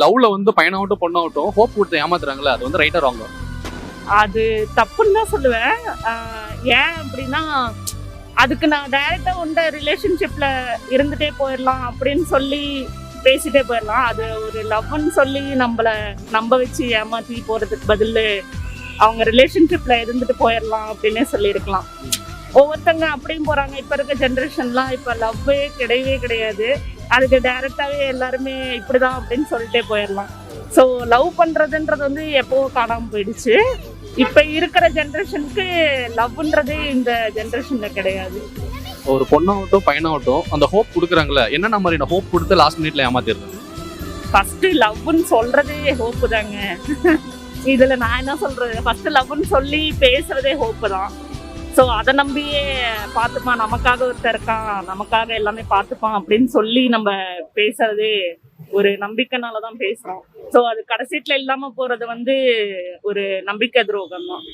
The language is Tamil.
லவ்ல வந்து பையனாகட்டும் பொண்ணாகட்டும் ஹோப் கொடுத்து ஏமாத்துறாங்களே, அது வந்து ரைட்டா ராங்கா? அது தப்புன்னு தான் சொல்லுவேன். ஏன் அப்படின்னா, அதுக்கு நான் டைரக்டா உண்ட ரிலேஷன்ஷிப்ல இருந்துட்டே போயிடலாம் அப்படின்னு சொல்லி பேசிட்டே போயிடலாம். அது ஒரு லவ்னு சொல்லி நம்மள நம்ப வச்சு ஏமாத்தி போறதுக்கு பதில் அவங்க ரிலேஷன்ஷிப்ல இருந்துட்டு போயிடலாம் அப்படின்னே சொல்லியிருக்கலாம். ஒவ்வொருத்தங்க அப்படியும் போறாங்க. இப்ப இருக்க ஜென்ரேஷன்லாம் இப்ப லவ்வே கிடையவே கிடையாது. அதுக்கு டைரக்டாவே எல்லாருமே இப்படிதான் அப்படின்னு சொல்லிட்டே போயிடலாம். ஸோ லவ் பண்றதுன்றது வந்து எப்போ காணாம போயிடுச்சு. இப்ப இருக்கிற ஜென்ரேஷனுக்கு லவ்ன்றது இந்த ஜென்ரேஷன்ல கிடையாது. ஒரு பொண்ணாகட்டும் பையனாகட்டும் அந்த ஹோப் கொடுக்குறாங்களே, என்னென்ன மாதிரியான ஹோப் கொடுத்து லாஸ்ட் மினிட்ல ஏமாத்திடுறாங்க? ஃபர்ஸ்ட் லவ்னு சொல்றதே ஹோப்பு தாங்க. இதுல நான் என்ன சொல்றது, ஃபர்ஸ்ட் லவ்னு சொல்லி பேசுறதே ஹோப்பு தான். ஸோ அதை நம்பியே பார்த்துப்பா, நமக்காக ஒருத்தர் இருக்கான், நமக்காக எல்லாமே பார்த்துப்பான் அப்படின்னு சொல்லி நம்ம பேசுறதே ஒரு நம்பிக்கைனால தான் பேசுறோம். ஸோ அது கடைசீட்டில் இல்லாம போறது வந்து ஒரு நம்பிக்கை துரோகம் தான்.